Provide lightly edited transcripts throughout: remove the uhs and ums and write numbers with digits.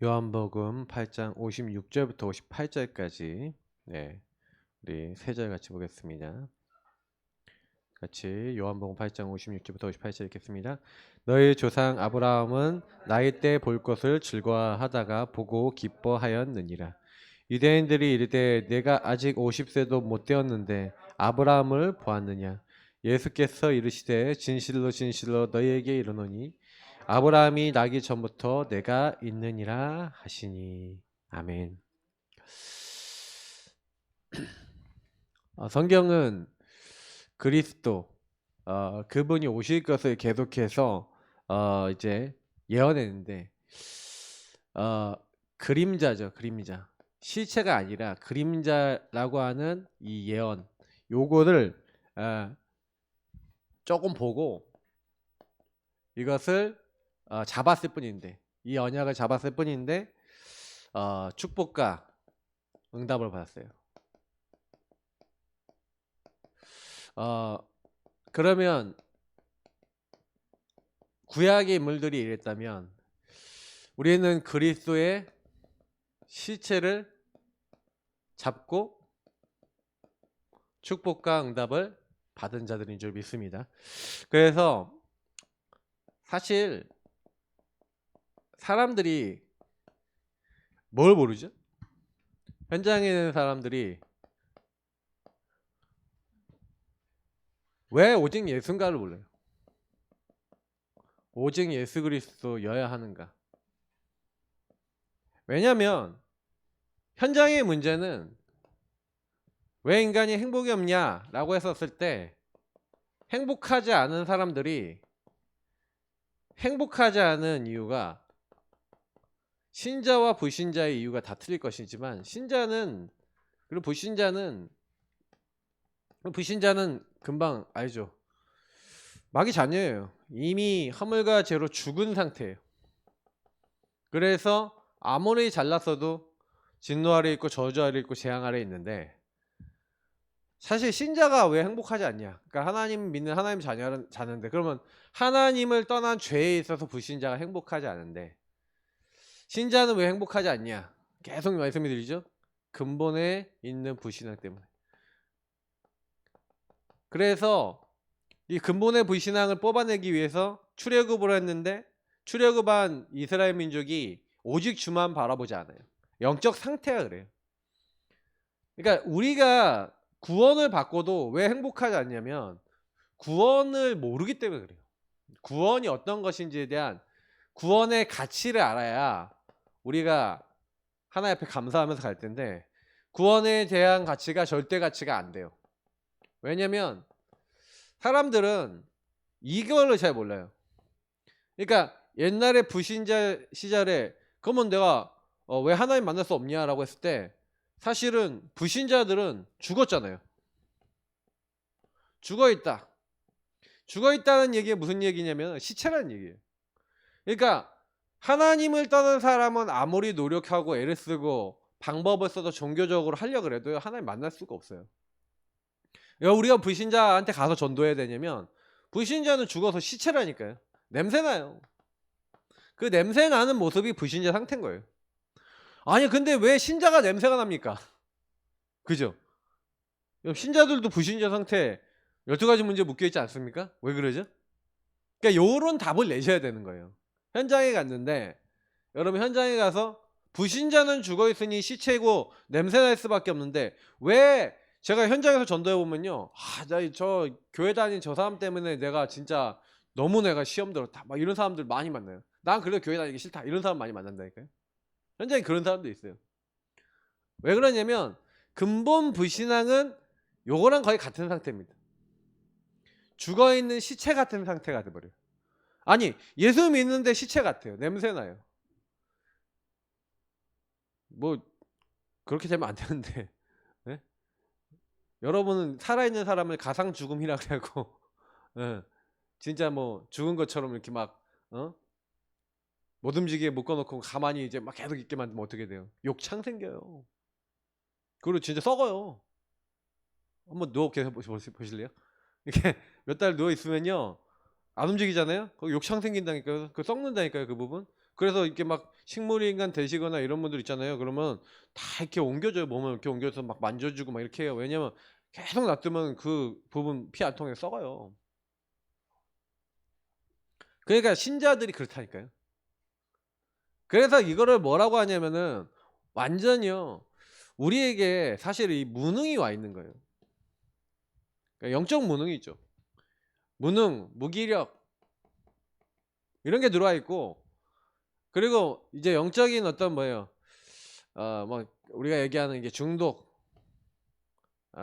요한복음 8장 56절부터 58절까지 우리 세 절 같이 보겠습니다. 같이 요한복음 8장 56절부터 58절 읽겠습니다. 너희 조상 아브라함은 나이 때 볼 것을 즐거워하다가 보고 기뻐하였느니라. 유대인들이 이르되 내가 아직 50세도 못 되었는데 아브라함을 보았느냐. 예수께서 이르시되 진실로 진실로 너희에게 이르노니 아브라함이 나기 전부터 내가 있느니라 하시니. 아멘. 성경은 그리스도 그분이 오실 것을 계속해서 이제 예언했는데 그림자죠. 그림자. 실체가 아니라 그림자라고 하는 이 예언 요거를 조금 보고 이것을 잡았을 뿐인데, 이 언약을 잡았을 뿐인데 축복과 응답을 받았어요. 그러면 구약의 인물들이 이랬다면 우리는 그리스도의 실체를 잡고 축복과 응답을 받은 자들인 줄 믿습니다. 그래서 사실 사람들이 뭘 모르죠? 현장에 있는 사람들이 왜 오직 예수인가를 몰라요. 오직 예수 그리스도여야 하는가? 왜냐하면 현장의 문제는 왜 인간이 행복이 없냐라고 했었을 때 행복하지 않은 사람들이 행복하지 않은 이유가 신자와 불신자의 이유가 다 틀릴 것이지만 그리고 불신자는 금방 알죠. 마귀 자녀예요. 이미 허물과 죄로 죽은 상태예요. 그래서 아무리 잘났어도 진노 아래 있고 저주 아래 있고 재앙 아래 있는데, 사실 신자가 왜 행복하지 않냐? 그러니까 하나님 믿는 하나님 자녀인데, 그러면 하나님을 떠난 죄에 있어서 불신자가 행복하지 않은데 신자는 왜 행복하지 않냐? 계속 말씀이 드리죠. 근본에 있는 불신앙 때문에. 그래서 이 근본의 불신앙을 뽑아내기 위해서 출애굽을 했는데, 출애굽한 이스라엘 민족이 오직 주만 바라보지 않아요. 영적 상태가 그래요. 그러니까 우리가 구원을 받고도 왜 행복하지 않냐면 구원을 모르기 때문에 그래요. 구원이 어떤 것인지에 대한 구원의 가치를 알아야 우리가 하나님 앞에 감사하면서 갈 텐데, 구원에 대한 가치가 절대 가치가 안 돼요. 왜냐면 사람들은 이거를 잘 몰라요. 그러니까 옛날에 불신자 시절에 그러면 내가 왜 하나님 만날 수 없냐라고 했을 때 사실은 불신자들은 죽었잖아요. 죽어있다. 죽어있다는 얘기가 무슨 얘기냐면 시체라는 얘기예요. 그러니까 하나님을 떠난 사람은 아무리 노력하고 애를 쓰고 방법을 써서 종교적으로 하려고 해도 하나님 만날 수가 없어요. 왜 우리가 불신자한테 가서 전도해야 되냐면 불신자는 죽어서 시체라니까요. 냄새나요. 그 냄새나는 모습이 불신자 상태인 거예요. 아니 근데 왜 신자가 냄새가 납니까? 그죠? 신자들도 불신자 상태 12가지 문제 묶여있지 않습니까? 왜 그러죠? 그러니까 요런 답을 내셔야 되는 거예요. 현장에 갔는데 여러분 현장에 가서 불신자는 죽어있으니 시체고 냄새날 수밖에 없는데 왜 제가 현장에서 전도해보면요, 저 교회 다닌 저 사람 때문에 내가 진짜 너무 내가 시험 들었다 막 이런 사람들 많이 만나요. 난 그래도 교회 다니기 싫다 이런 사람 많이 만난다니까요. 현장에 그런 사람도 있어요. 왜 그러냐면 근본 불신앙은 요거랑 거의 같은 상태입니다. 죽어있는 시체 같은 상태가 돼버려요. 아니 예수 믿는데 시체 같아요. 냄새나요. 뭐 그렇게 되면 안 되는데 네? 여러분은 살아있는 사람을 가상 죽음이라 그래고 네. 진짜 뭐 죽은 것처럼 이렇게 막 못 움직이게 묶어놓고 가만히 이제 막 계속 있게 만들면 어떻게 돼요? 욕창 생겨요. 그리고 진짜 썩어요. 한번 누워 계속 보실래요? 이렇게 몇 달 누워 있으면요 안 움직이잖아요. 거기 욕창 생긴다니까요. 그 썩는다니까요. 그 부분. 그래서 이렇게 막 식물인간 되시거나 이런 분들 있잖아요. 그러면 다 이렇게 옮겨줘요. 몸을 이렇게 옮겨서 막 만져주고 막 이렇게 해요. 왜냐면 계속 놔두면 그 부분 피 안 통해 썩어요. 그러니까 신자들이 그렇다니까요. 그래서 이거를 뭐라고 하냐면은 완전히요. 우리에게 사실 이 무능이 와 있는 거예요. 그러니까 영적 무능이 있죠. 무능, 무기력 이런 게 들어와 있고, 그리고 이제 영적인 어떤 뭐예요? 뭐 우리가 얘기하는 이게 중독,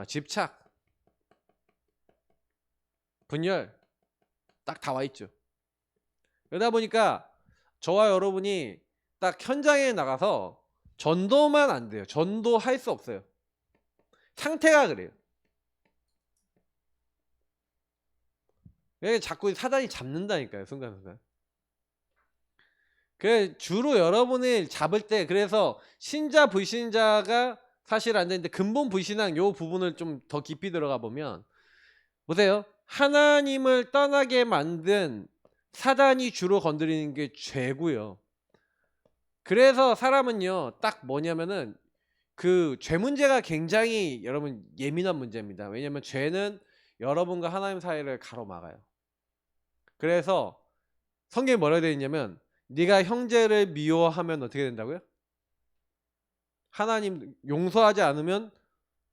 집착, 분열 딱 다 와 있죠. 그러다 보니까 저와 여러분이 딱 현장에 나가서 전도만 안 돼요. 전도할 수 없어요. 상태가 그래요. 왜 자꾸 사단이 잡는다니까요. 순간순간. 그 주로 여러분을 잡을 때, 그래서 신자 불신자가 사실 안 되는데 근본 불신앙 요 부분을 좀 더 깊이 들어가 보면 보세요. 하나님을 떠나게 만든 사단이 주로 건드리는 게 죄고요. 그래서 사람은요 딱 뭐냐면은 그 죄 문제가 굉장히 여러분 예민한 문제입니다. 왜냐면 죄는 여러분과 하나님 사이를 가로막아요. 그래서 성경에 뭐라 되어 있냐면 네가 형제를 미워하면 어떻게 된다고요? 하나님 용서하지 않으면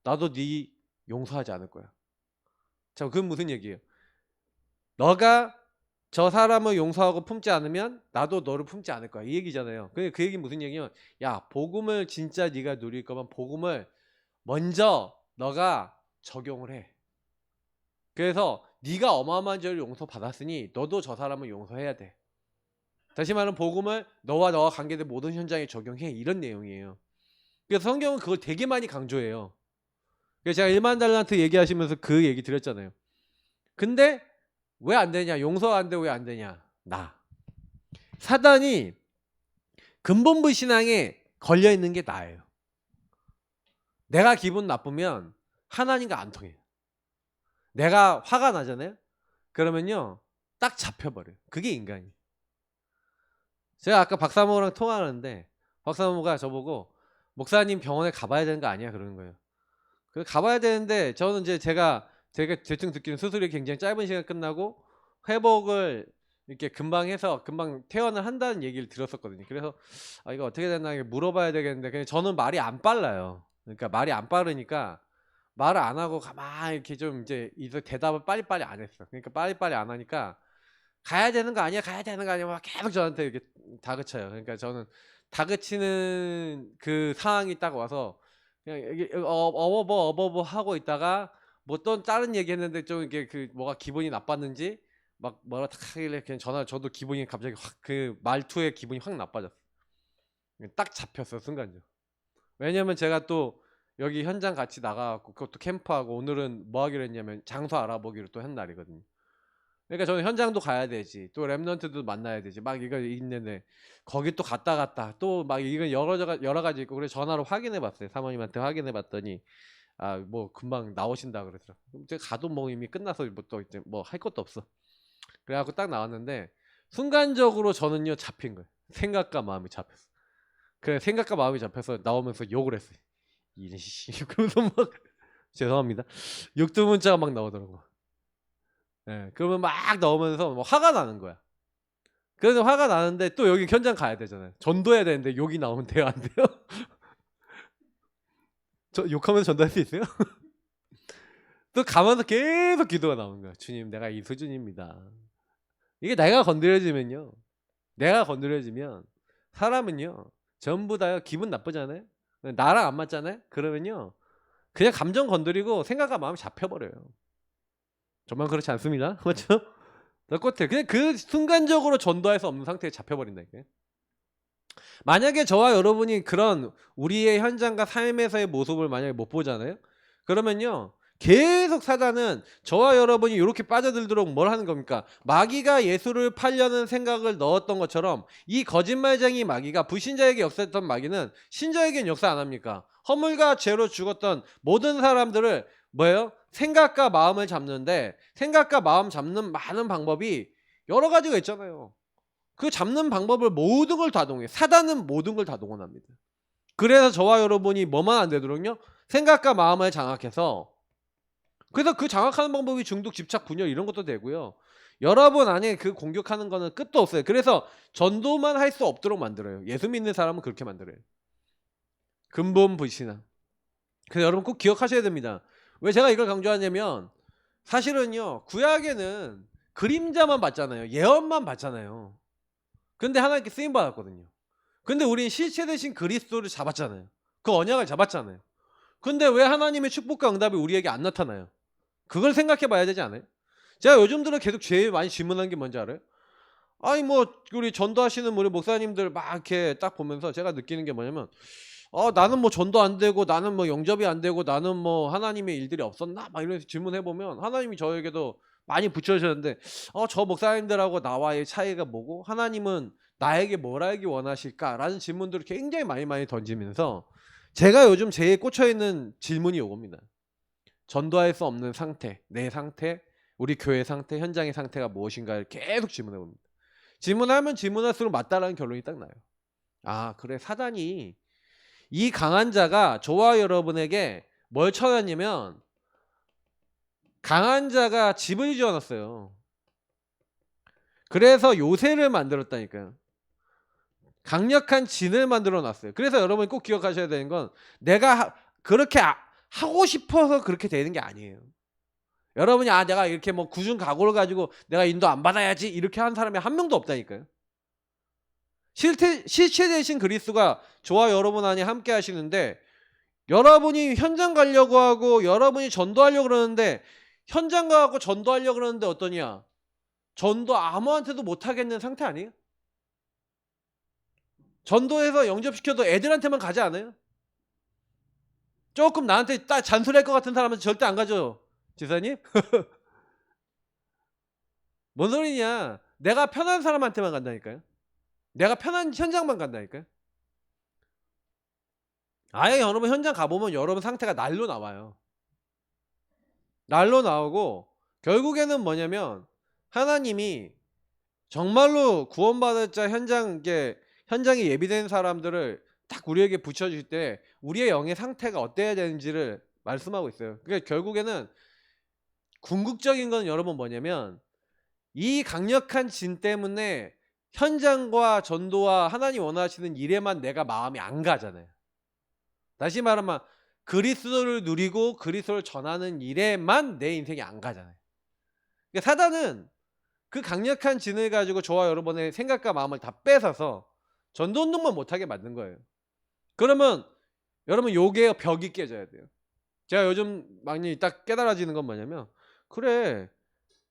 나도 네 용서하지 않을 거야. 자, 그건 무슨 얘기예요? 너가 저 사람을 용서하고 품지 않으면 나도 너를 품지 않을 거야. 이 얘기잖아요. 근데 그 얘기 무슨 얘기냐면 야, 복음을 진짜 네가 누릴 거면 복음을 먼저 너가 적용을 해. 그래서 네가 어마어마한 죄를 용서받았으니 너도 저 사람을 용서해야 돼. 다시 말하면 복음을 너와 관계된 모든 현장에 적용해. 이런 내용이에요. 그래서 성경은 그걸 되게 많이 강조해요. 그래서 제가 1만 달란트 얘기하시면서 그 얘기 드렸잖아요. 근데 왜 안 되냐? 용서가 안 되고 왜 안 되냐? 사단이 근본부 신앙에 걸려 있는 게 나예요. 내가 기분 나쁘면 하나님과 안 통해요. 내가 화가 나잖아요. 그러면요 딱 잡혀버려요. 그게 인간이. 제가 아까 박사모랑 통화하는데 박사모가 저보고 목사님 병원에 가봐야 되는 거 아니야? 그러는 거예요. 그래서 가봐야 되는데 저는 이제 제가 대충 듣기는 수술이 굉장히 짧은 시간 끝나고 회복을 이렇게 금방 해서 금방 퇴원을 한다는 얘기를 들었었거든요. 그래서 이거 어떻게 되나 물어봐야 되겠는데 그냥 저는 말이 안 빨라요. 그러니까 말이 안 빠르니까 말을 안 하고 가만히 이렇게 좀 이제 대답을 빨리빨리 안 했어. 그러니까 빨리빨리 안 하니까 가야 되는 거 아니야? 가야 되는 거 아니야? 막 계속 저한테 이렇게 다그쳐요. 그러니까 저는 다그치는 그 상황이 딱 와서 그냥 이게 어버버 하고 있다가 뭐 또 다른 얘기했는데 좀 이게 그 뭐가 기분이 나빴는지 막 뭐라 탁 하길래 그냥 저도 기분이 갑자기 확 그 말투에 기분이 확 나빠졌어. 딱 잡혔어 순간적으로. 왜냐면 제가 또 여기 현장 같이 나가갖고 그것도 캠프하고 오늘은 뭐 하기로 했냐면 장소 알아보기로 또 한 날이거든요. 그러니까 저는 현장도 가야 되지, 또 랩런트도 만나야 되지, 막 이거 있는데 거기 또 갔다 또 막 이건 여러 가지 있고, 그래서 전화로 확인해 봤어요. 사모님한테 확인해 봤더니 뭐 금방 나오신다 그러더라고. 제가 가도 뭐 이미 끝나서 뭐 또 이제 뭐 할 것도 없어. 그래갖고 딱 나왔는데 순간적으로 저는요 잡힌 거예요. 생각과 마음이 잡혔어. 그래, 생각과 마음이 잡혀서 나오면서 욕을 했어요. 이런 씨 그러면서 막 죄송합니다. 욕두 문자가 막 나오더라고. 예, 그러면 막 나오면서 뭐 화가 나는 거야. 그래서 화가 나는데 또 여기 현장 가야 되잖아요. 전도해야 되는데 욕이 나오면 돼요, 안 돼요? 저 욕하면서 전도할 수 있어요? 또 가면서 계속 기도가 나오는 거야. 주님, 내가 이 수준입니다. 이게 내가 건드려지면 사람은요 전부 다요 기분 나쁘잖아요. 나랑 안 맞잖아요. 그러면요 그냥 감정 건드리고 생각과 마음이 잡혀버려요. 정말 그렇지 않습니다. 맞죠? 똑같아. 그냥 그 순간적으로 전도할 수 없는 상태에 잡혀버린다니까요. 만약에 저와 여러분이 그런 우리의 현장과 삶에서의 모습을 만약에 못 보잖아요. 그러면요 계속 사단은 저와 여러분이 이렇게 빠져들도록 뭘 하는 겁니까? 마귀가 예수를 팔려는 생각을 넣었던 것처럼 이 거짓말쟁이 마귀가 불신자에게 역사했던 마귀는 신자에게는 역사 안 합니까? 허물과 죄로 죽었던 모든 사람들을 뭐예요? 생각과 마음을 잡는데 생각과 마음 잡는 많은 방법이 여러 가지가 있잖아요. 그 잡는 방법을 모든 걸 다 동원해. 사단은 모든 걸 다 동원합니다. 그래서 저와 여러분이 뭐만 안 되도록요, 생각과 마음을 장악해서, 그래서 그 장악하는 방법이 중독, 집착, 분열 이런 것도 되고요. 여러분 안에 그 공격하는 거는 끝도 없어요. 그래서 전도만 할 수 없도록 만들어요. 예수 믿는 사람은 그렇게 만들어요. 근본 불신앙. 그래서 여러분 꼭 기억하셔야 됩니다. 왜 제가 이걸 강조하냐면, 사실은요, 구약에는 그림자만 봤잖아요. 예언만 봤잖아요. 근데 하나님께 쓰임 받았거든요. 근데 우린 실체 대신 그리스도를 잡았잖아요. 그 언약을 잡았잖아요. 근데 왜 하나님의 축복과 응답이 우리에게 안 나타나요? 그걸 생각해 봐야 되지 않아요? 제가 요즘 들어 계속 제일 많이 질문하는 게 뭔지 알아요? 아니 뭐 우리 전도하시는 우리 목사님들 막 이렇게 딱 보면서 제가 느끼는 게 뭐냐면, 나는 뭐 전도 안 되고, 나는 뭐 영접이 안 되고, 나는 뭐 하나님의 일들이 없었나? 막 이런 질문해 보면 하나님이 저에게도 많이 붙여주셨는데, 저 목사님들하고 나와의 차이가 뭐고, 하나님은 나에게 뭘 알기 원하실까라는 질문들을 굉장히 많이 던지면서, 제가 요즘 제일 꽂혀 있는 질문이 요겁니다. 전도할 수 없는 상태, 내 상태, 우리 교회 상태, 현장의 상태가 무엇인가를 계속 질문해 봅니다. 질문하면 질문할수록 맞다라는 결론이 딱 나요. 아, 그래, 사단이 이 강한 자가 저와 여러분에게 뭘 쳐놨냐면, 강한 자가 집을 지어놨어요. 그래서 요새를 만들었다니까요. 강력한 진을 만들어 놨어요. 그래서 여러분이 꼭 기억하셔야 되는 건, 내가 그렇게 하고 싶어서 그렇게 되는 게 아니에요. 여러분이 내가 이렇게 뭐 굳은 각오를 가지고 내가 인도 안 받아야지 이렇게 한 사람이 한 명도 없다니까요. 실체 대신 그리스도가 저와 여러분 안에 함께 하시는데, 여러분이 현장 가려고 하고 여러분이 전도하려고 그러는데, 현장 가고 전도하려고 그러는데 어떠냐? 전도 아무한테도 못하겠는 상태 아니에요? 전도해서 영접시켜도 애들한테만 가지 않아요? 조금 나한테 딱 잔소리할 것 같은 사람은 절대 안 가죠, 지사님? 뭔 소리냐? 내가 편한 사람한테만 간다니까요. 내가 편한 현장만 간다니까요. 아예 여러분 현장 가보면 여러분 상태가 날로 나와요. 날로 나오고, 결국에는 뭐냐면, 하나님이 정말로 구원받을 자 현장에 예비된 사람들을 딱 우리에게 붙여줄 때 우리의 영의 상태가 어때야 되는지를 말씀하고 있어요. 그러니까 결국에는 궁극적인 건 여러분 뭐냐면, 이 강력한 진 때문에 현장과 전도와 하나님 원하시는 일에만 내가 마음이 안 가잖아요. 다시 말하면 그리스도를 누리고 그리스도를 전하는 일에만 내 인생이 안 가잖아요. 그러니까 사단은 그 강력한 진을 가지고 저와 여러분의 생각과 마음을 다 뺏어서 전도운동만 못하게 만든 거예요. 그러면 여러분 요게 벽이 깨져야 돼요. 제가 요즘 많이 딱 깨달아지는 건 뭐냐면, 그래,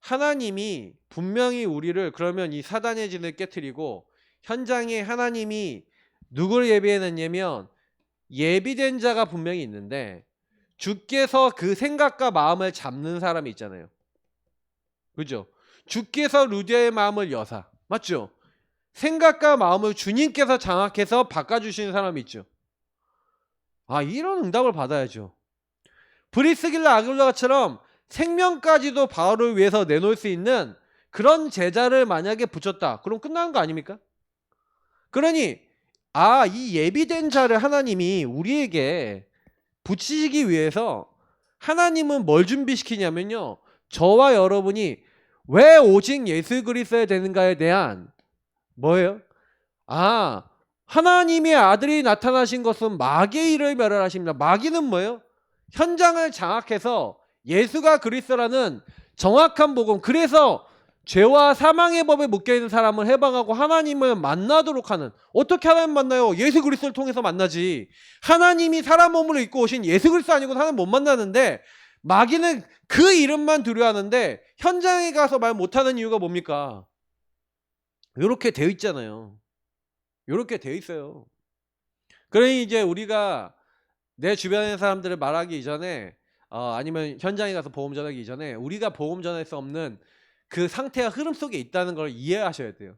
하나님이 분명히 우리를, 그러면 이 사단의 진을 깨트리고 현장에 하나님이 누구를 예비해놨냐면, 예비된 자가 분명히 있는데 주께서 그 생각과 마음을 잡는 사람이 있잖아요. 그죠? 주께서 루디아의 마음을 여사, 맞죠? 생각과 마음을 주님께서 장악해서 바꿔주시는 사람이 있죠. 이런 응답을 받아야죠. 브리스길라 아굴라처럼 생명까지도 바울을 위해서 내놓을 수 있는 그런 제자를 만약에 붙였다, 그럼 끝나는 거 아닙니까? 그러니 이 예비된 자를 하나님이 우리에게 붙이시기 위해서 하나님은 뭘 준비시키냐면요, 저와 여러분이 왜 오직 예수 그리스도야 되는가에 대한 뭐예요? 하나님의 아들이 나타나신 것은 마귀의 일을 멸하십니다. 마귀는 뭐예요? 현장을 장악해서 예수가 그리스도라는 정확한 복음, 그래서 죄와 사망의 법에 묶여있는 사람을 해방하고 하나님을 만나도록 하는, 어떻게 하나님 만나요? 예수 그리스도를 통해서 만나지. 하나님이 사람 몸으로 입고 오신 예수 그리스도 아니고 하나님 못 만나는데, 마귀는 그 이름만 두려워하는데 현장에 가서 말 못하는 이유가 뭡니까? 이렇게 되어 있잖아요. 이렇게 되어 있어요. 그러니 이제 우리가 내 주변의 사람들을 말하기 이전에, 아니면 현장에 가서 복음 전하기 이전에 우리가 복음 전할 수 없는 그 상태와 흐름 속에 있다는 걸 이해하셔야 돼요.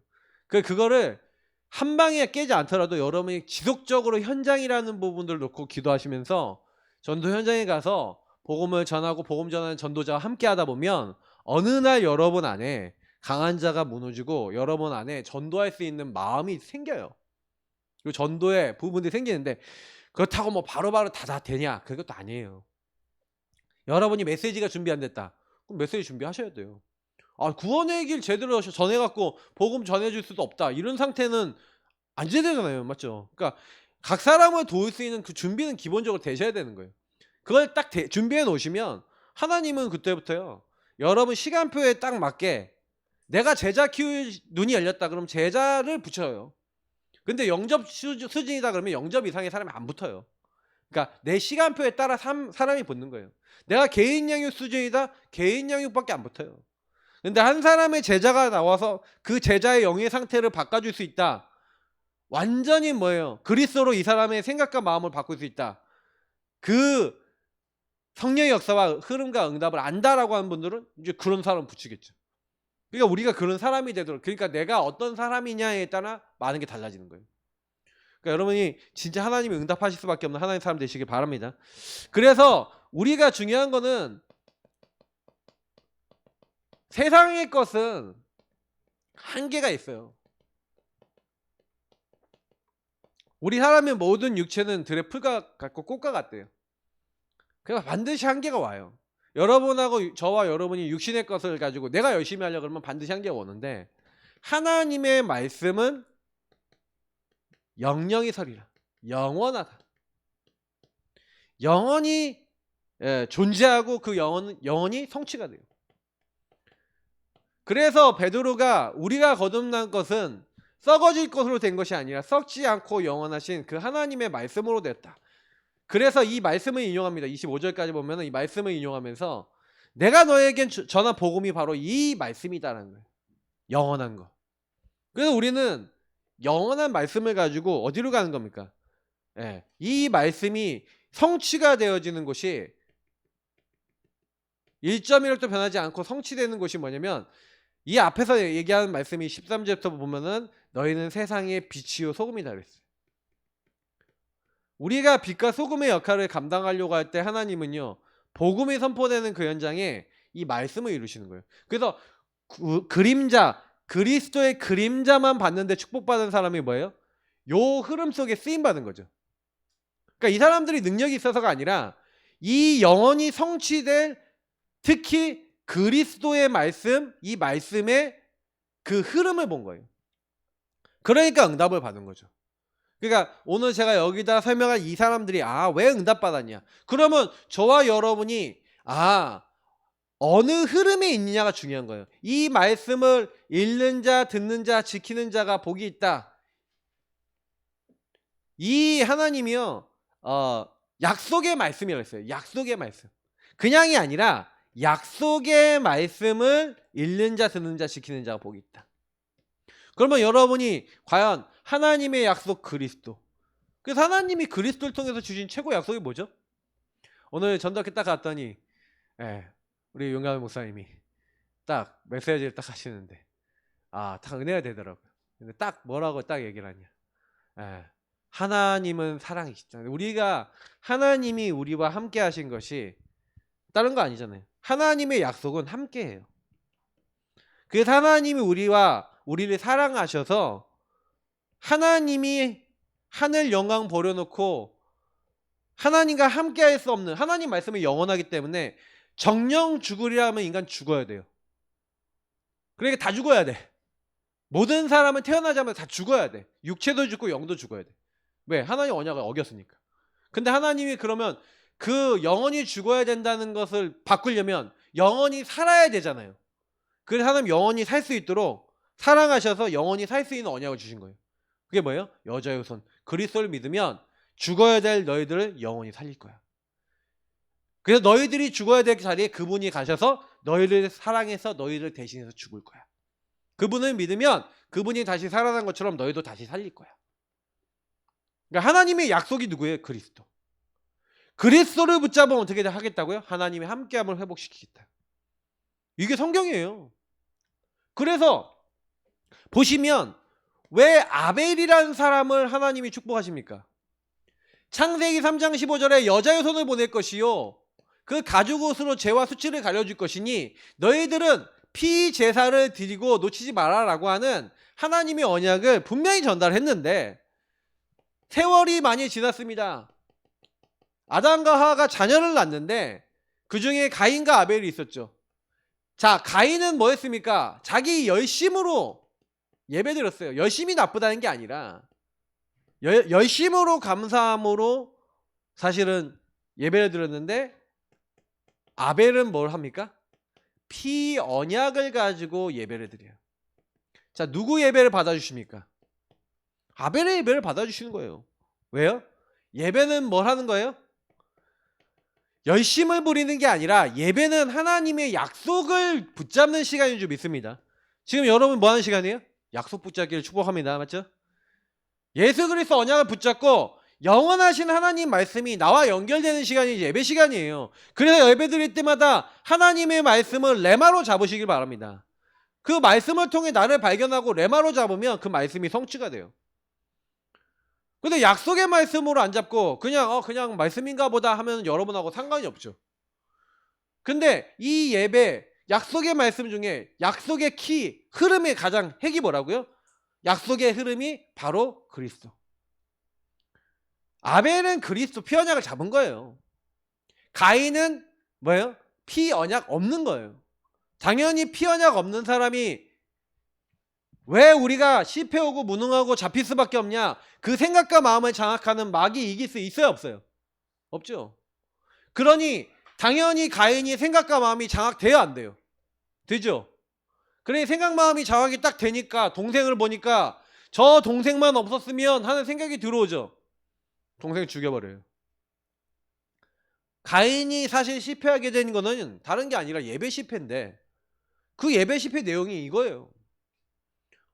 그거를 한 방에 깨지 않더라도 여러분이 지속적으로 현장이라는 부분들을 놓고 기도하시면서 전도 현장에 가서 복음을 전하고 복음 전하는 전도자와 함께 하다 보면 어느 날 여러분 안에 강한 자가 무너지고 여러분 안에 전도할 수 있는 마음이 생겨요. 그 전도의 부분들이 생기는데 그렇다고 뭐 바로바로 다 되냐? 그것도 아니에요. 여러분이 메시지가 준비 안 됐다. 그럼 메시지 준비하셔야 돼요. 구원의 길 제대로 전해갖고 복음 전해줄 수도 없다. 이런 상태는 안 제대로잖아요. 맞죠? 그러니까 각 사람을 도울 수 있는 그 준비는 기본적으로 되셔야 되는 거예요. 그걸 딱 준비해 놓으시면 하나님은 그때부터요. 여러분 시간표에 딱 맞게 내가 제자 키울 눈이 열렸다 그러면 제자를 붙여요. 근데 영접 수준이다 그러면 영접 이상의 사람이 안 붙어요. 그러니까 내 시간표에 따라 사람이 붙는 거예요. 내가 개인 양육 수준이다. 개인 양육밖에 안 붙어요. 근데 한 사람의 제자가 나와서 그 제자의 영의 상태를 바꿔줄 수 있다. 완전히 뭐예요? 그리스도로 이 사람의 생각과 마음을 바꿀 수 있다. 그 성령의 역사와 흐름과 응답을 안다라고 하는 분들은 이제 그런 사람 붙이겠죠. 그러니까 우리가 그런 사람이 되도록, 그러니까 내가 어떤 사람이냐에 따라 많은 게 달라지는 거예요. 그러니까 여러분이 진짜 하나님이 응답하실 수밖에 없는 하나님의 사람 되시길 바랍니다. 그래서 우리가 중요한 거는 세상의 것은 한계가 있어요. 우리 사람의 모든 육체는 들의 풀과 같고 꽃과 같대요. 그러니까 반드시 한계가 와요. 여러분하고 저와 여러분이 육신의 것을 가지고 내가 열심히 하려고 그러면 반드시 한계가 오는데 하나님의 말씀은 영영이 서리라. 영원하다. 영원히 존재하고 그 영원히 성취가 돼요. 그래서 베드로가 우리가 거듭난 것은 썩어질 것으로 된 것이 아니라 썩지 않고 영원하신 그 하나님의 말씀으로 됐다. 그래서 이 말씀을 인용합니다. 25절까지 보면 이 말씀을 인용하면서 내가 너에겐 전한 복음이 바로 이 말씀이다라는 거예요. 영원한 거. 그래서 우리는 영원한 말씀을 가지고 어디로 가는 겁니까? 이 말씀이 성취가 되어지는 곳이 1.1도 변하지 않고 성취되는 곳이 뭐냐면 이 앞에서 얘기하는 말씀이 13절부터 보면은 너희는 세상의 빛이요 소금이다 그랬어요. 우리가 빛과 소금의 역할을 감당하려고 할 때 하나님은요 복음이 선포되는 그 현장에 이 말씀을 이루시는 거예요. 그래서 그림자, 그리스도의 그림자만 봤는데 축복받은 사람이 뭐예요? 요 흐름 속에 쓰임받은 거죠. 그러니까 이 사람들이 능력이 있어서가 아니라 이 영원히 성취될 특히 그리스도의 말씀, 이 말씀의 그 흐름을 본 거예요. 그러니까 응답을 받은 거죠. 그러니까 오늘 제가 여기다 설명할 이 사람들이 왜 응답받았냐? 그러면 저와 여러분이 어느 흐름에 있느냐가 중요한 거예요. 이 말씀을 읽는 자, 듣는 자, 지키는 자가 복이 있다. 이 하나님이요 약속의 말씀이라고 했어요. 약속의 말씀. 그냥이 아니라 약속의 말씀을 읽는 자, 듣는 자, 지키는 자가 복이 있다. 그러면 여러분이 과연 하나님의 약속 그리스도. 그래서 하나님이 그리스도를 통해서 주신 최고 약속이 뭐죠? 오늘 전도학교 딱 갔더니 우리 용감한 목사님이 딱 메시지를 딱 하시는데 딱 은혜가 되더라고요. 근데 딱 뭐라고 딱 얘기를 하냐? 하나님은 사랑이시다. 우리가 하나님이 우리와 함께 하신 것이 다른 거 아니잖아요. 하나님의 약속은 함께해요. 그래서 하나님이 우리를 사랑하셔서 하나님이 하늘 영광 버려놓고 하나님과 함께할 수 없는 하나님 말씀이 영원하기 때문에 정령 죽으리라면 인간 죽어야 돼요. 그러니까 다 죽어야 돼. 모든 사람은 태어나자마자 다 죽어야 돼. 육체도 죽고 영도 죽어야 돼. 왜? 하나님 언약을 어겼으니까. 근데 하나님이 그러면 그 영원히 죽어야 된다는 것을 바꾸려면 영원히 살아야 되잖아요. 그래서 하나님 영원히 살 수 있도록 사랑하셔서 영원히 살 수 있는 언약을 주신 거예요. 그게 뭐예요? 여자의 후손. 그리스도를 믿으면 죽어야 될 너희들을 영원히 살릴 거야. 그래서 너희들이 죽어야 될 자리에 그분이 가셔서 너희를 사랑해서 너희를 대신해서 죽을 거야. 그분을 믿으면 그분이 다시 살아난 것처럼 너희도 다시 살릴 거야. 그러니까 하나님의 약속이 누구예요? 그리스도. 그리스도를 붙잡으면 어떻게 하겠다고요? 하나님의 함께함을 회복시키겠다. 이게 성경이에요. 그래서 보시면 왜 아벨이라는 사람을 하나님이 축복하십니까? 창세기 3장 15절에 여자의 손을 보낼 것이요 그 가죽옷으로 죄와 수치를 가려줄 것이니 너희들은 피제사를 드리고 놓치지 마라라고 하는 하나님의 언약을 분명히 전달했는데 세월이 많이 지났습니다. 아담과 하와가 자녀를 낳는데 그 중에 가인과 아벨이 있었죠. 자, 가인은 뭐 했습니까? 자기 열심으로 예배드렸어요. 열심이 나쁘다는 게 아니라 열심으로 감사함으로 사실은 예배를 드렸는데 아벨은 뭘 합니까? 피 언약을 가지고 예배를 드려요. 자, 누구 예배를 받아주십니까? 아벨의 예배를 받아주시는 거예요. 왜요? 예배는 뭘 하는 거예요? 열심을 부리는 게 아니라 예배는 하나님의 약속을 붙잡는 시간인 줄 믿습니다. 지금 여러분 뭐 하는 시간이에요? 약속 붙잡기를 축복합니다. 맞죠? 예수 그리스도 언약을 붙잡고 영원하신 하나님 말씀이 나와 연결되는 시간이 예배 시간이에요. 그래서 예배 드릴 때마다 하나님의 말씀을 레마로 잡으시길 바랍니다. 그 말씀을 통해 나를 발견하고 레마로 잡으면 그 말씀이 성취가 돼요. 근데 약속의 말씀으로 안 잡고 그냥 말씀인가 보다 하면 여러분하고 상관이 없죠. 근데 이 예배 약속의 말씀 중에 약속의 키 흐름의 가장 핵이 뭐라고요? 약속의 흐름이 바로 그리스도. 아벨은 그리스도 피 언약을 잡은 거예요. 가인은 뭐예요? 피 언약 없는 거예요. 당연히 피 언약 없는 사람이 왜 우리가 실패하고 무능하고 잡힐 수밖에 없냐? 그 생각과 마음을 장악하는 마귀 이길 수 있어요, 없어요? 없죠. 그러니 당연히 가인이 생각과 마음이 장악돼야 안 돼요. 되죠? 그러니 생각 마음이 장악이 딱 되니까 동생을 보니까 저 동생만 없었으면 하는 생각이 들어오죠. 동생 죽여버려요. 가인이 사실 실패하게 된 거는 다른 게 아니라 예배 실패인데 그 예배 실패 내용이 이거예요.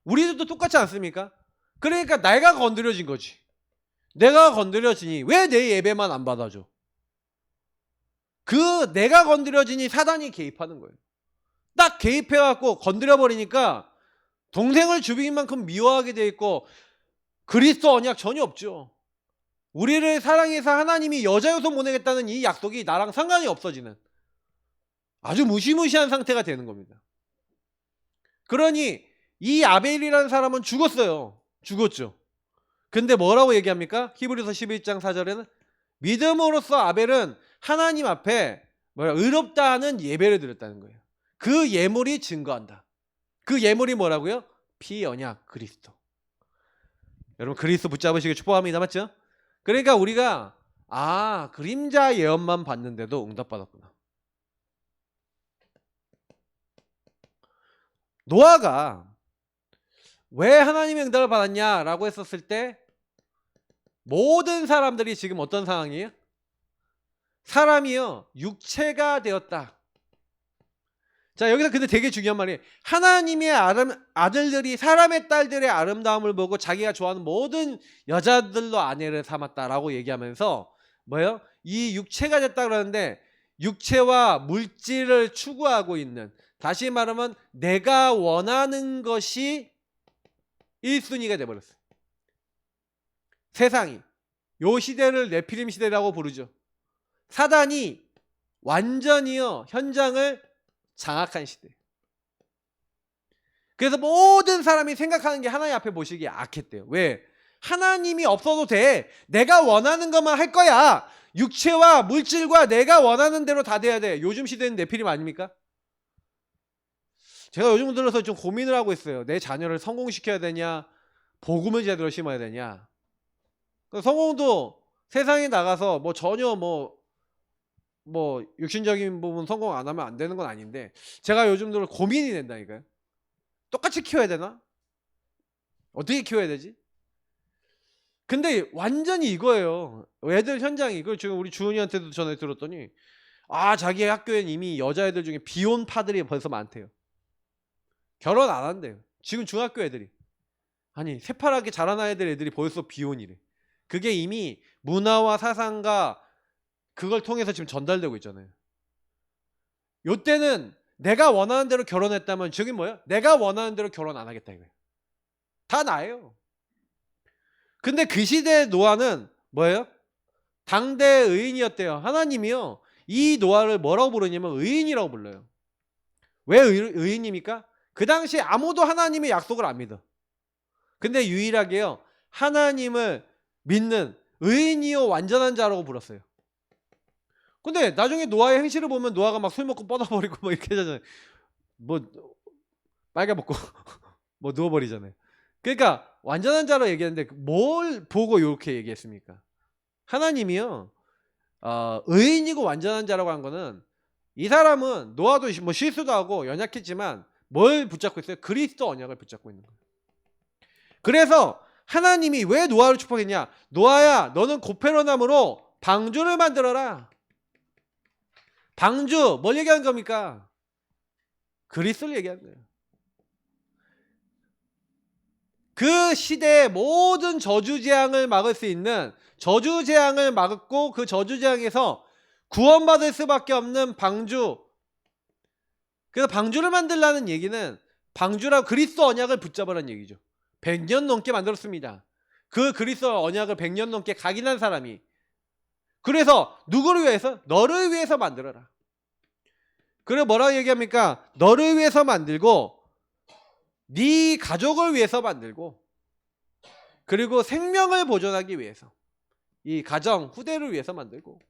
우리들도 똑같지 않습니까? 그러니까 내가 건드려진 거지. 내가 건드려지니 왜 내 예배만 안 받아줘? 그 내가 건드려지니 사단이 개입하는 거예요. 딱 개입해갖고 건드려버리니까 동생을 주비인 만큼 미워하게 돼 있고 그리스도 언약 전혀 없죠. 우리를 사랑해서 하나님이 여자 요소 보내겠다는 이 약속이 나랑 상관이 없어지는 아주 무시무시한 상태가 되는 겁니다. 그러니 이 아벨이라는 사람은 죽었어요. 죽었죠. 근데 뭐라고 얘기합니까? 히브리서 11장 4절에는 믿음으로써 아벨은 하나님 앞에 의롭다 하는 예배를 드렸다는 거예요. 그 예물이 증거한다. 그 예물이 뭐라고요? 피 언약 그리스도. 여러분 그리스도 붙잡으시길 축복합니다. 맞죠? 그러니까 우리가 그림자 예언만 봤는데도 응답받았구나. 노아가 왜 하나님의 응답을 받았냐라고 했었을 때 모든 사람들이 지금 어떤 상황이에요? 사람이요 육체가 되었다. 자, 여기서 근데 되게 중요한 말이 하나님의 아들들이 사람의 딸들의 아름다움을 보고 자기가 좋아하는 모든 여자들로 아내를 삼았다라고 얘기하면서 뭐예요? 이 육체가 됐다 그러는데 육체와 물질을 추구하고 있는, 다시 말하면 내가 원하는 것이 1순위가 돼버렸어요. 세상이. 요 시대를 네피림 시대라고 부르죠. 사단이 완전히요 현장을 장악한 시대. 그래서 모든 사람이 생각하는 게 하나님 앞에 모시기에 악했대요. 왜? 하나님이 없어도 돼. 내가 원하는 것만 할 거야. 육체와 물질과 내가 원하는 대로 다 돼야 돼. 요즘 시대는 네피림 아닙니까? 제가 요즘 들어서 좀 고민을 하고 있어요. 내 자녀를 성공시켜야 되냐, 복음을 제대로 심어야 되냐. 성공도 세상에 나가서 뭐 전혀 뭐 육신적인 부분 성공 안 하면 안 되는 건 아닌데 제가 요즘 들어 고민이 된다니까요. 똑같이 키워야 되나? 어떻게 키워야 되지? 근데 완전히 이거예요. 애들 현장이. 그걸 지금 우리 주은이한테도 전에 들었더니 자기 학교엔 이미 여자애들 중에 비혼파들이 벌써 많대요. 결혼 안 한대요. 지금 중학교 애들이. 아니 새파랗게 자라난 애들이 벌써 비혼이래. 그게 이미 문화와 사상과 그걸 통해서 지금 전달되고 있잖아요. 요때는 내가 원하는 대로 결혼했다면 저기 뭐야? 내가 원하는 대로 결혼 안 하겠다 이거예요. 다 나예요. 근데 그 시대의 노아는 뭐예요? 당대 의인이었대요. 하나님이요 이 노아를 뭐라고 부르냐면 의인이라고 불러요. 왜 의인입니까? 그 당시에 아무도 하나님의 약속을 안 믿어. 근데 유일하게요, 하나님을 믿는 의인이요 완전한 자라고 불렀어요. 근데 나중에 노아의 행실을 보면 노아가 막 술 먹고 뻗어버리고 뭐 이렇게 하잖아요. 뭐 빨개 먹고 뭐 누워버리잖아요. 그러니까 완전한 자로 얘기했는데 뭘 보고 이렇게 얘기했습니까? 하나님이요, 의인이고 완전한 자라고 한 거는, 이 사람은 노아도 뭐 실수도 하고 연약했지만 뭘 붙잡고 있어요? 그리스도 언약을 붙잡고 있는 거예요. 그래서 하나님이 왜 노아를 축복했냐? 노아야, 너는 고페로나무로 방주를 만들어라. 방주, 뭘 얘기하는 겁니까? 그리스도를 얘기하는 거예요. 그 시대의 모든 저주재앙을 막을 수 있는, 저주재앙을 막고 그 저주재앙에서 구원받을 수밖에 없는 방주. 그래서 방주를 만들라는 얘기는, 방주라 그리스도 언약을 붙잡으라는 얘기죠. 100년 넘게 만들었습니다. 그 그리스도 언약을 100년 넘게 각인한 사람이. 그래서 누구를 위해서? 너를 위해서 만들어라. 그리고 뭐라고 얘기합니까? 너를 위해서 만들고, 네 가족을 위해서 만들고, 그리고 생명을 보존하기 위해서, 이 가정 후대를 위해서 만들고,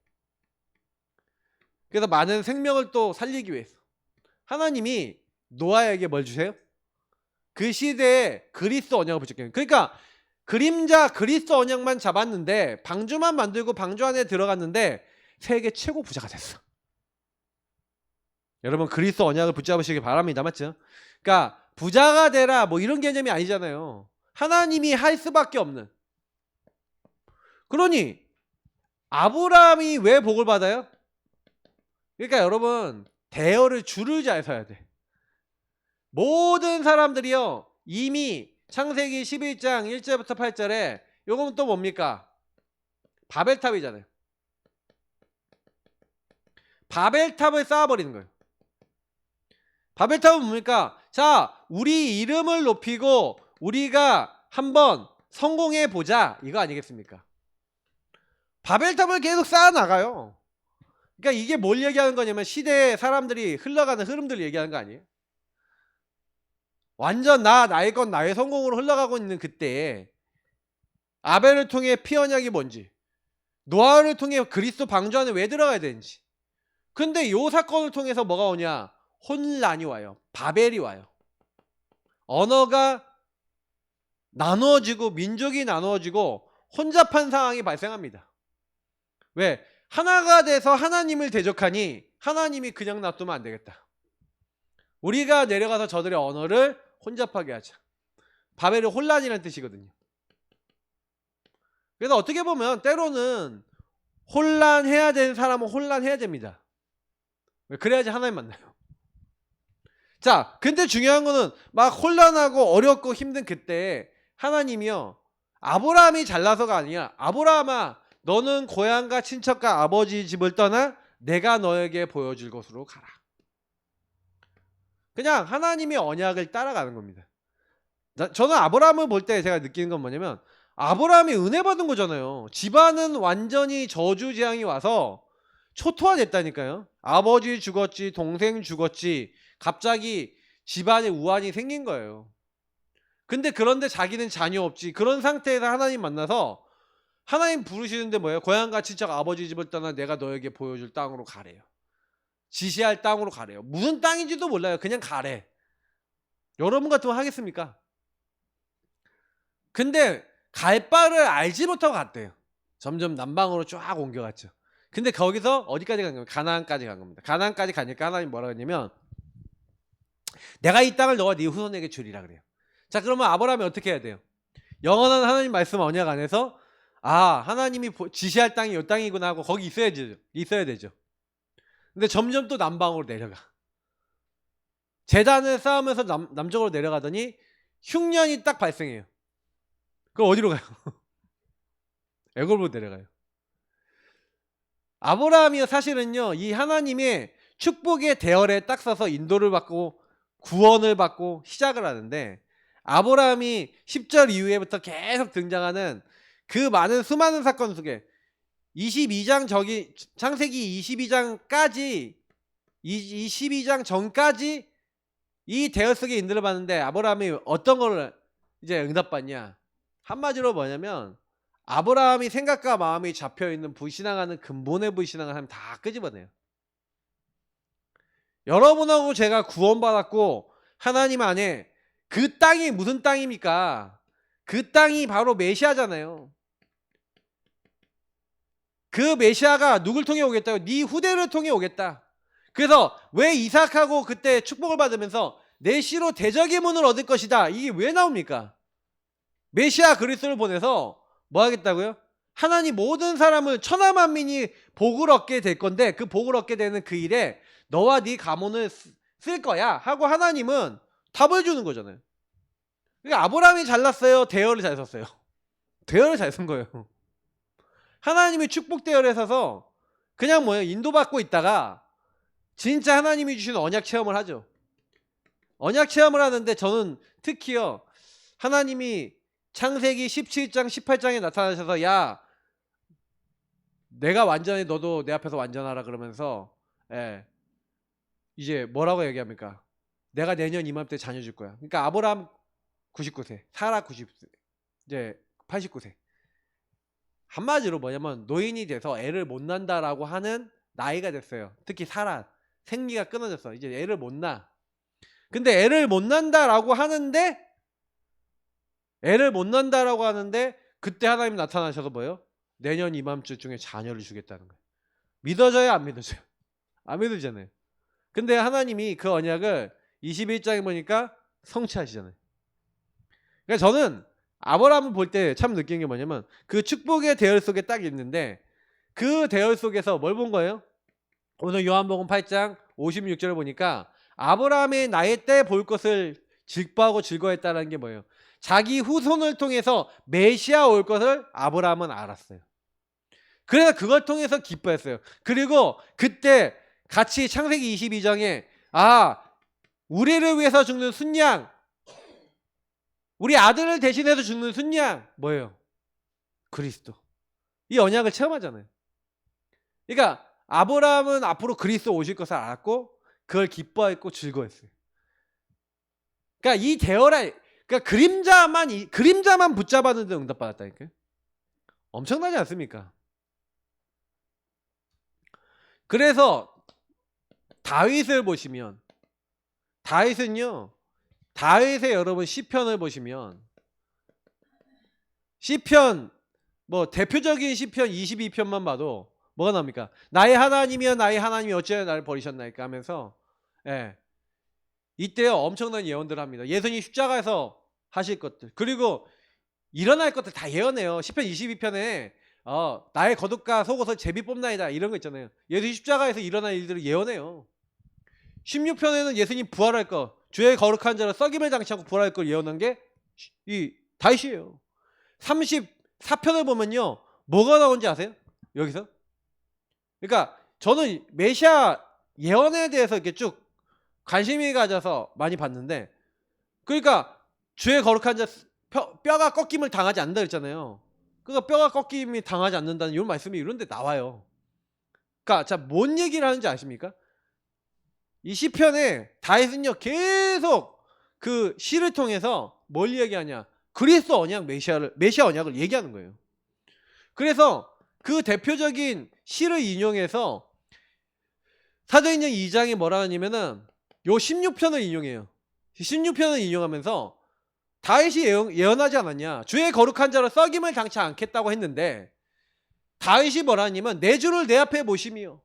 그래서 많은 생명을 또 살리기 위해서 하나님이 노아에게 뭘 주세요? 그 시대에 그리스도 언약을 붙였겠네요. 그러니까 그림자 그리스도 언약만 잡았는데, 방주만 만들고 방주 안에 들어갔는데 세계 최고 부자가 됐어. 여러분, 그리스도 언약을 붙잡으시기 바랍니다. 맞죠? 그러니까 부자가 되라 뭐 이런 개념이 아니잖아요. 하나님이 할 수밖에 없는. 그러니 아브라함이 왜 복을 받아요? 그러니까 여러분, 대열을 줄을 잘 서야 돼. 모든 사람들이요, 이미 창세기 11장 1절부터 8절에 요건 또 뭡니까? 바벨탑이잖아요. 바벨탑을 쌓아버리는 거예요. 바벨탑은 뭡니까? 자, 우리 이름을 높이고 우리가 한번 성공해 보자, 이거 아니겠습니까? 바벨탑을 계속 쌓아나가요. 그러니까 이게 뭘 얘기하는 거냐면, 시대에 사람들이 흘러가는 흐름들을 얘기하는 거 아니에요? 완전 나의 건 나의 성공으로 흘러가고 있는 그때에 아벨을 통해 피 언약이 뭔지, 노아를 통해 그리스도 방주 안에 왜 들어가야 되는지. 근데 요 사건을 통해서 뭐가 오냐? 혼란이 와요. 바벨이 와요. 언어가 나누어지고 민족이 나누어지고 혼잡한 상황이 발생합니다. 왜? 하나가 돼서 하나님을 대적하니 하나님이 그냥 놔두면 안 되겠다. 우리가 내려가서 저들의 언어를 혼잡하게 하자. 바벨은 혼란이라는 뜻이거든요. 그래서 어떻게 보면 때로는 혼란해야 되는 사람은 혼란해야 됩니다. 그래야지 하나님 만나요. 자, 근데 중요한 거는 막 혼란하고 어렵고 힘든 그때 하나님이요, 아브라함이 잘나서가 아니라, 아브라함아, 너는 고향과 친척과 아버지 집을 떠나 내가 너에게 보여줄 곳으로 가라. 그냥 하나님의 언약을 따라가는 겁니다. 저는 아브라함을 볼 때 제가 느끼는 건 뭐냐면, 아브라함이 은혜 받은 거잖아요. 집안은 완전히 저주 재앙이 와서 초토화됐다니까요. 아버지 죽었지, 동생 죽었지, 갑자기 집안에 우환이 생긴 거예요. 근데 그런데 자기는 자녀 없지. 그런 상태에서 하나님 만나서 하나님 부르시는데 뭐예요? 고향과 친척 아버지 집을 떠나 내가 너에게 보여줄 땅으로 가래요. 지시할 땅으로 가래요. 무슨 땅인지도 몰라요. 그냥 가래. 여러분 같으면 하겠습니까? 근데 갈 바를 알지 못하고 갔대요. 점점 남방으로 쫙 옮겨갔죠. 근데 거기서 어디까지 간 겁니까? 가나안까지 간 겁니다. 가나안까지 가니까 하나님 뭐라 했냐면, 내가 이 땅을 너와 네 후손에게 주리라 그래요. 자, 그러면 아브라함이 어떻게 해야 돼요? 영원한 하나님 말씀 언약 안에서, 하나님이 지시할 땅이 이 땅이구나 하고 거기 있어야 되죠. 근데 점점 또 남방으로 내려가. 제단을 쌓으면서 남쪽으로 내려가더니 흉년이 딱 발생해요. 그럼 어디로 가요? 애굽으로 내려가요. 아브라함이 사실은요, 이 하나님의 축복의 대열에 딱 서서 인도를 받고 구원을 받고 시작을 하는데, 아브라함이 10절 이후에부터 계속 등장하는 그 많은 수많은 사건 속에 22장 창세기 22장까지 22장 전까지 이 대열 속에 인들을 봤는데 아브라함이 어떤 걸 이제 응답받냐? 한마디로 뭐냐면 아브라함이 생각과 마음이 잡혀있는 불신앙하는 근본의 불신앙을 하면 다 끄집어내요. 여러분하고 제가 구원받았고 하나님 안에 그 땅이 무슨 땅입니까? 그 땅이 바로 메시아잖아요. 그 메시아가 누굴 통해 오겠다고? 네 후대를 통해 오겠다. 그래서 왜 이삭하고 그때 축복을 받으면서 내 씨로 대적의 문을 얻을 것이다. 이게 왜 나옵니까? 메시아 그리스도를 보내서 뭐 하겠다고요? 하나님 모든 사람을 천하 만민이 복을 얻게 될 건데 그 복을 얻게 되는 그 일에 너와 네 가문을 쓸 거야 하고 하나님은 답을 주는 거잖아요. 그러니까 아브라함이 잘났어요? 대열을 잘 섰어요? 대열을 잘 쓴 거예요. 하나님이 축복 대열에 서서 그냥 뭐예요? 인도받고 있다가 진짜 하나님이 주신 언약 체험을 하죠. 언약 체험을 하는데 저는 특히요. 하나님이 창세기 17장 18장에 나타나셔서 야 내가 완전히 너도 내 앞에서 완전하라 그러면서 이제 뭐라고 얘기합니까? 내가 내년 이맘때 자녀 줄 거야. 그러니까 아브라함 99세, 사라 90세, 이제 89세. 한마디로 뭐냐면 노인이 돼서 애를 못 난다라고 하는 나이가 됐어요. 특히 사라 생리가 끊어졌어. 이제 애를 못 낳아. 근데 애를 못 난다라고 하는데 그때 하나님 나타나셔서 뭐예요? 내년 이맘때쯤에 자녀를 주겠다는 거예요. 믿어져요? 안 믿어져요? 안 믿어지잖아요. 근데 하나님이 그 언약을 21장에 보니까 성취하시잖아요. 그러니까 저는 아브라함을 볼 때 참 느낀 게 뭐냐면 그 축복의 대열 속에 딱 있는데 그 대열 속에서 뭘 본 거예요? 오늘 요한복음 8장 56절을 보니까 아브라함의 나이 때 볼 것을 기뻐하고 즐거워했다는 게 뭐예요? 자기 후손을 통해서 메시아 올 것을 아브라함은 알았어요. 그래서 그걸 통해서 기뻐했어요. 그리고 그때 같이 창세기 22장에 우리를 위해서 죽는 순양, 우리 아들을 대신해서 죽는 순양 뭐예요? 그리스도. 이 언약을 체험하잖아요. 그러니까 아브라함은 앞으로 그리스도 오실 것을 알았고 그걸 기뻐했고 즐거웠어요. 그러니까 이 대열에 그러니까 그림자만 붙잡았는데 응답받았다니까요. 엄청나지 않습니까? 그래서 다윗을 보시면 다윗의 여러분 시편을 보시면 시편 뭐 대표적인 시편 22편만 봐도 뭐가 나옵니까? 나의 하나님이여 나의 하나님이 어찌하여 나를 버리셨나이까 하면서 이때요 엄청난 예언들을 합니다. 예수님 십자가에서 하실 것들 그리고 일어날 것들 다 예언해요. 시편 22편에 나의 거듭과 속옷을 제비 뽑나이다 이런 거 있잖아요. 예수님 십자가에서 일어날 일들을 예언해요. 16편에는 예수님 부활할 거 주의 거룩한 자로 썩임을 당치 않고 부활할 걸 예언한 게 이 다윗이에요. 34편을 보면요 뭐가 나온지 아세요? 여기서 그러니까 저는 메시아 예언에 대해서 이렇게 쭉 관심이 가져서 많이 봤는데 그러니까 주의 거룩한 자 뼈가 꺾임을 당하지 않는다 그랬잖아요. 그러니까 뼈가 꺾임이 당하지 않는다는 이런 말씀이 이런 데 나와요. 그러니까 자 뭔 얘기를 하는지 아십니까? 이 시편에 다윗은요 계속 그 시를 통해서 뭘 얘기하냐? 그리스도 언약 메시아 언약을 얘기하는 거예요. 그래서 그 대표적인 시를 인용해서 사도행전 2장에 뭐라 하냐면은 요 16편을 인용해요. 16편을 인용하면서 다윗이 예언하지 않았냐? 주의 거룩한 자로 썩임을 당치 않겠다고 했는데 다윗이 뭐라 하냐면 내 주를 내 앞에 모심이요.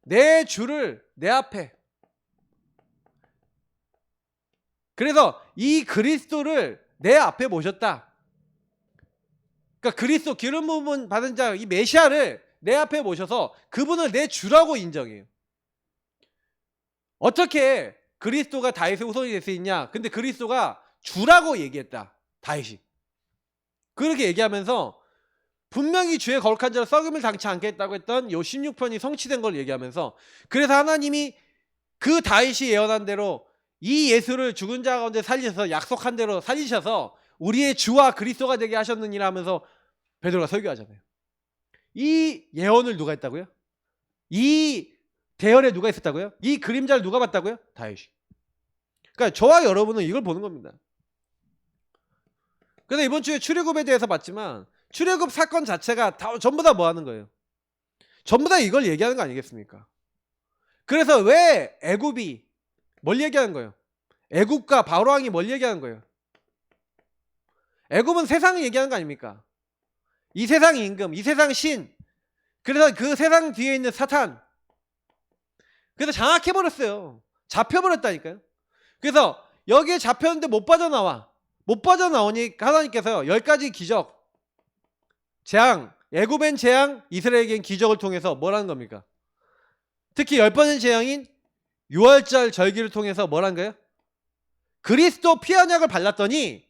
내 주를 내 앞에. 그래서 이 그리스도를 내 앞에 모셨다. 그러니까 그리스도 기름 부음 받은 자 이 메시아를 내 앞에 모셔서 그분을 내 주라고 인정해요. 어떻게 그리스도가 다윗의 후손이 될 수 있냐? 근데 그리스도가 주라고 얘기했다. 다윗이. 그렇게 얘기하면서 분명히 주의 거룩한 자로 썩음을 당치 않겠다고 했던 요 16편이 성취된 걸 얘기하면서 그래서 하나님이 그 다윗이 예언한 대로 이 예수를 죽은 자 가운데 살리셔서 약속한 대로 살리셔서 우리의 주와 그리스도가 되게 하셨느니라 하면서 베드로가 설교하잖아요. 이 예언을 누가 했다고요? 이 대열에 누가 있었다고요? 이 그림자를 누가 봤다고요? 다윗이. 그러니까 저와 여러분은 이걸 보는 겁니다. 그래서 이번 주에 출애굽에 대해서 봤지만 출애굽 사건 자체가 전부 다 뭐 하는 거예요? 전부 다 이걸 얘기하는 거 아니겠습니까? 그래서 왜 애굽이 뭘 얘기하는 거예요? 애굽과 바로왕이 뭘 얘기하는 거예요? 애굽은 세상을 얘기하는 거 아닙니까? 이 세상 임금, 이 세상 신. 그래서 그 세상 뒤에 있는 사탄. 그래서 장악해버렸어요. 잡혀버렸다니까요. 그래서 여기에 잡혔는데 못 빠져나와. 못 빠져나오니 하나님께서 10가지 기적, 재앙, 애굽엔 재앙, 이스라엘에겐 기적을 통해서 뭐라는 겁니까? 특히 10번째 재앙인 6월절 절기를 통해서 뭐라는 거예요? 그리스도 피 언약을 발랐더니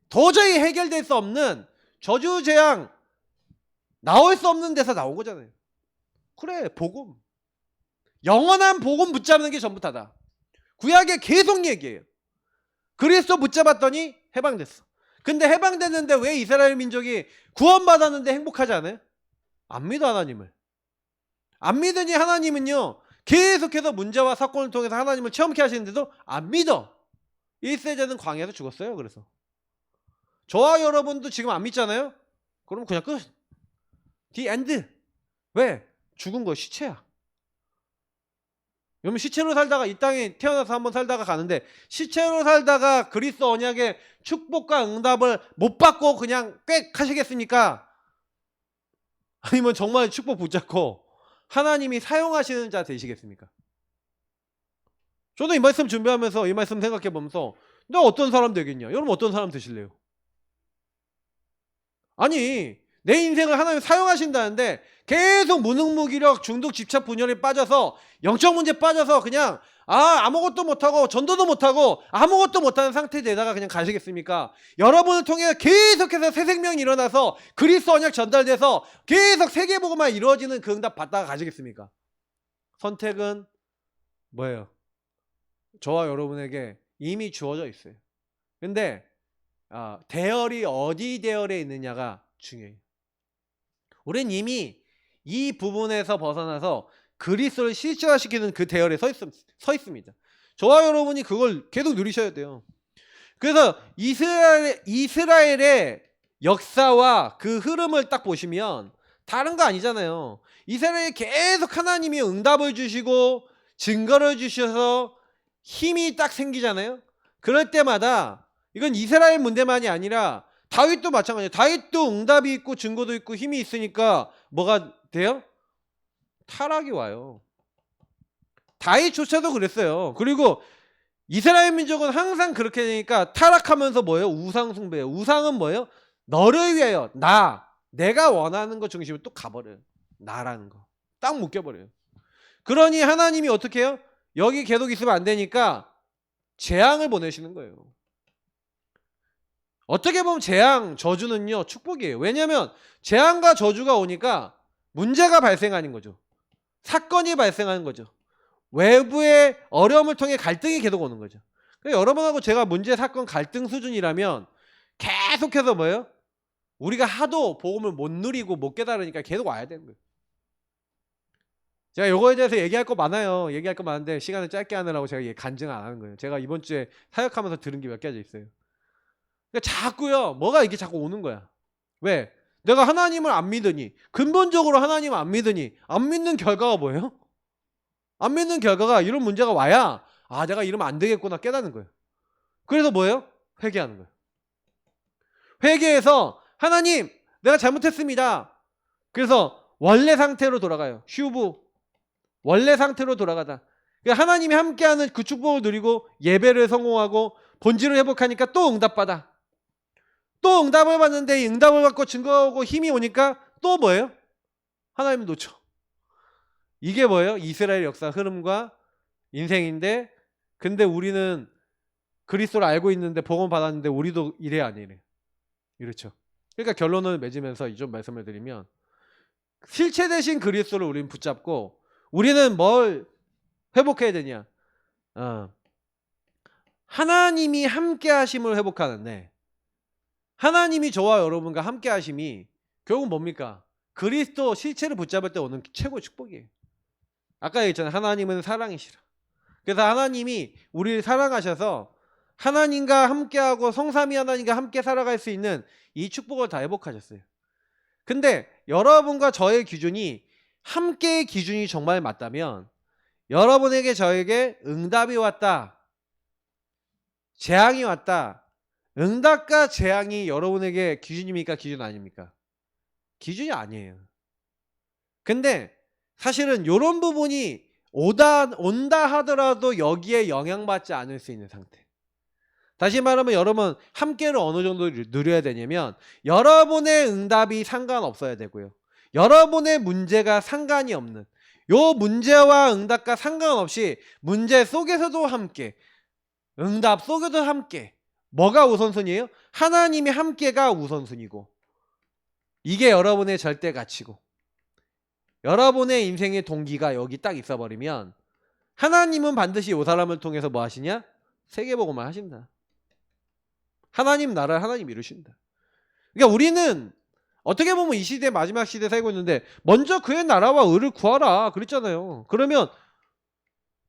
도저히 해결될 수 없는 저주 재앙, 나올 수 없는 데서 나온 거잖아요. 그래, 복음. 영원한 복음 붙잡는 게 전부다다. 구약에 계속 얘기해요. 그리스도 붙잡았더니 해방됐어. 근데 해방됐는데 왜 이스라엘 민족이 구원받았는데 행복하지 않아요? 안 믿어 하나님을. 안 믿으니 하나님은요 계속해서 문제와 사건을 통해서 하나님을 체험케 하시는데도 안 믿어. 1세대는 광야에서 죽었어요. 그래서 저와 여러분도 지금 안 믿잖아요. 그럼 그냥 끝. The end. 왜? 죽은 거 시체야. 여러분 시체로 살다가 이 땅에 태어나서 한번 살다가 가는데 시체로 살다가 그리스도 언약의 축복과 응답을 못 받고 그냥 꽥 하시겠습니까? 아니면 정말 축복 붙잡고 하나님이 사용하시는 자 되시겠습니까? 저도 이 말씀 준비하면서 이 말씀 생각해 보면서 너 어떤 사람 되겠냐? 여러분 어떤 사람 되실래요? 아니 내 인생을 하나님 사용하신다는데 계속 무능무기력 중독 집착 분열에 빠져서 영적 문제 빠져서 그냥 아무것도 못하고 전도도 못하고 아무것도 못하는 상태에 되다가 그냥 가시겠습니까? 여러분을 통해 계속해서 새 생명이 일어나서 그리스도 언약 전달돼서 계속 세계복음만 이루어지는 그 응답 받다가 가시겠습니까? 선택은 뭐예요? 저와 여러분에게 이미 주어져 있어요. 근데 대열이 어디 대열에 있느냐가 중요해요. 우린 이미 이 부분에서 벗어나서 그리스도를 실체화시키는 그 대열에 서 있습니다. 저와 여러분이 그걸 계속 누리셔야 돼요. 그래서 이스라엘의 역사와 그 흐름을 딱 보시면 다른 거 아니잖아요. 이스라엘에 계속 하나님이 응답을 주시고 증거를 주셔서 힘이 딱 생기잖아요. 그럴 때마다 이건 이스라엘 문제만이 아니라 다윗도 마찬가지예요. 다윗도 응답이 있고 증거도 있고 힘이 있으니까 뭐가 돼요? 타락이 와요. 다윗조차도 그랬어요. 그리고 이스라엘 민족은 항상 그렇게 되니까 타락하면서 뭐예요? 우상 숭배예요. 우상은 뭐예요? 너를 위하여 내가 원하는 것 중심으로 또 가버려요. 나라는 거 딱 묶여버려요. 그러니 하나님이 어떻게 해요? 여기 계속 있으면 안 되니까 재앙을 보내시는 거예요. 어떻게 보면 재앙, 저주는요 축복이에요. 왜냐하면 재앙과 저주가 오니까 문제가 발생하는 거죠. 사건이 발생하는 거죠. 외부의 어려움을 통해 갈등이 계속 오는 거죠. 그러니까 여러분하고 제가 문제, 사건, 갈등 수준이라면 계속해서 뭐예요? 우리가 하도 복음을 못 누리고 못 깨달으니까 계속 와야 되는 거예요. 제가 이거에 대해서 얘기할 거 많아요. 얘기할 거 많은데 시간을 짧게 하느라고 제가 간증을 안 하는 거예요. 제가 이번 주에 사역하면서 들은 게 몇 가지 있어요. 그러니까 자꾸요 뭐가 이게 자꾸 오는 거야. 왜? 내가 하나님을 안 믿으니, 근본적으로 하나님을 안 믿으니, 안 믿는 결과가 뭐예요? 안 믿는 결과가 이런 문제가 와야 내가 이러면 안 되겠구나 깨닫는 거예요. 그래서 뭐예요? 회개하는 거예요. 회개해서 하나님 내가 잘못했습니다. 그래서 원래 상태로 돌아가요. 휴부 원래 상태로 돌아가다. 그러니까 하나님이 함께하는 그 축복을 누리고 예배를 성공하고 본질을 회복하니까 또 응답받아. 또 응답을 받는데 응답을 받고 증거하고 힘이 오니까 또 뭐예요? 하나님을 놓쳐. 이게 뭐예요? 이스라엘 역사 흐름과 인생인데 근데 우리는 그리스도를 알고 있는데 복음 받았는데 우리도 이래 안 이래. 이렇죠. 그러니까 결론을 맺으면서 좀 말씀을 드리면 실체 대신 그리스도를 우리는 붙잡고 우리는 뭘 회복해야 되냐? 하나님이 함께 하심을 회복하는데 하나님이 저와 여러분과 함께 하심이 결국 뭡니까? 그리스도 실체를 붙잡을 때 오는 최고의 축복이에요. 아까 얘기했잖아요. 하나님은 사랑이시라. 그래서 하나님이 우리를 사랑하셔서 하나님과 함께하고 성삼위 하나님과 함께 살아갈 수 있는 이 축복을 다 회복하셨어요. 근데 여러분과 저의 기준이 함께의 기준이 정말 맞다면 여러분에게 저에게 응답이 왔다, 재앙이 왔다. 응답과 재앙이 여러분에게 기준입니까? 기준 아닙니까? 기준이 아니에요. 근데 사실은 이런 부분이 온다 하더라도 여기에 영향받지 않을 수 있는 상태. 다시 말하면 여러분 함께를 어느 정도 누려야 되냐면 여러분의 응답이 상관없어야 되고요. 여러분의 문제가 상관이 없는 요 문제와 응답과 상관없이 문제 속에서도 함께, 응답 속에도 함께. 뭐가 우선순위예요? 하나님이 함께가 우선순위고 이게 여러분의 절대 가치고 여러분의 인생의 동기가 여기 딱 있어버리면 하나님은 반드시 이 사람을 통해서 뭐 하시냐? 세계복음을 하신다. 하나님 나라를 하나님 이루신다. 그러니까 우리는 어떻게 보면 이 시대 마지막 시대에 살고 있는데 먼저 그의 나라와 의를 구하라 그랬잖아요. 그러면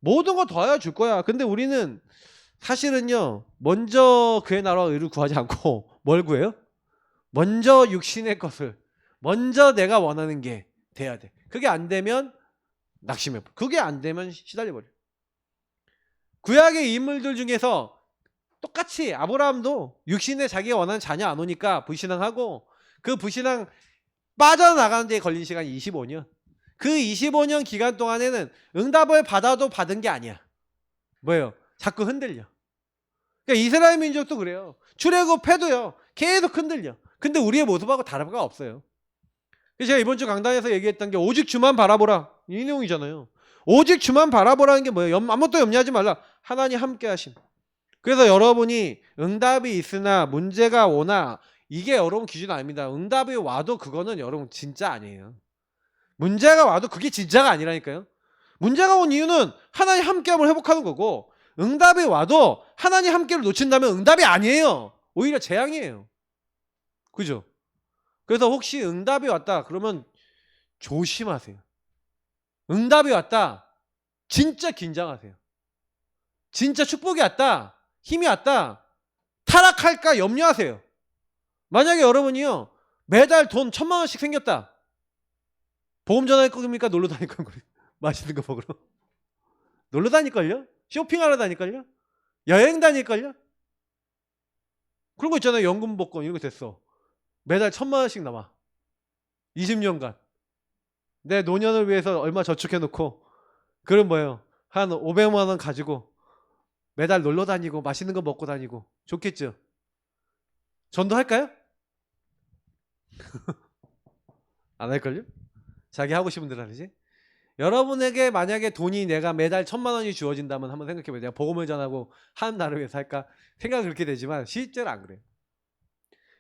모든 거 더하여 줄 거야. 근데 우리는 사실은요 먼저 그의 나라와 의를 구하지 않고 뭘 구해요? 먼저 육신의 것을 먼저 내가 원하는 게 돼야 돼. 그게 안 되면 낙심해. 그게 안 되면 시달려 버려. 구약의 인물들 중에서 똑같이 아브라함도 육신에 자기가 원하는 자녀 안 오니까 불신앙하고 그 불신앙 빠져나가는 데 걸린 시간이 25년. 그 25년 기간 동안에는 응답을 받아도 받은 게 아니야. 뭐예요? 자꾸 흔들려. 그러니까 이스라엘 민족도 그래요. 출애굽해도요. 계속 흔들려. 근데 우리의 모습하고 다른 바가 없어요. 그래서 제가 이번 주 강단에서 얘기했던 게 오직 주만 바라보라. 이 내용이잖아요. 오직 주만 바라보라는 게 뭐예요? 아무것도 염려하지 말라. 하나님 함께 하심. 그래서 여러분이 응답이 있으나 문제가 오나 이게 여러분 기준 아닙니다. 응답이 와도 그거는 여러분 진짜 아니에요. 문제가 와도 그게 진짜가 아니라니까요. 문제가 온 이유는 하나님 함께함을 회복하는 거고 응답이 와도 하나님 함께를 놓친다면 응답이 아니에요. 오히려 재앙이에요. 그죠? 그래서 혹시 응답이 왔다 그러면 조심하세요. 응답이 왔다 진짜 긴장하세요. 진짜 축복이 왔다 힘이 왔다 타락할까 염려하세요. 만약에 여러분이요 매달 돈 1,000만 원씩 생겼다. 보험 전화할 겁니까? 놀러 다닐 겁니까? 맛있는 거 먹으러 놀러 다닐걸요? 쇼핑하러 다닐걸요? 여행 다닐걸요? 그런 거 있잖아요. 연금 복권 이런 거 됐어. 매달 1,000만 원씩 남아. 20년간 내 노년을 위해서 얼마 저축해놓고 그럼 뭐예요? 한 500만 원 가지고 매달 놀러 다니고 맛있는 거 먹고 다니고 좋겠죠? 전도할까요? 안 할걸요? 자기 하고 싶은 대로 하지. 여러분에게 만약에 돈이 내가 매달 1,000만 원이 주어진다면 한번 생각해봐요. 내가 복음을 전하고 하는 나를 위해서 할까? 생각은 그렇게 되지만 실제로 안 그래요.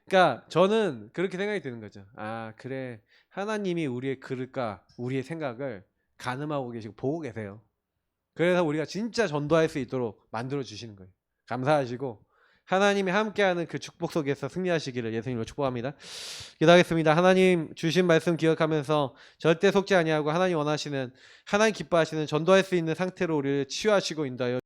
그러니까 저는 그렇게 생각이 드는 거죠. 아 그래 하나님이 우리의 그릇과 우리의 생각을 가늠하고 계시고 보고 계세요. 그래서 우리가 진짜 전도할 수 있도록 만들어 주시는 거예요. 감사하시고 하나님이 함께하는 그 축복 속에서 승리하시기를 예수님으로 축복합니다. 기도하겠습니다. 하나님 주신 말씀 기억하면서 절대 속지 아니하고 하나님 원하시는 하나님 기뻐하시는 전도할 수 있는 상태로 우리를 치유하시고 인도하여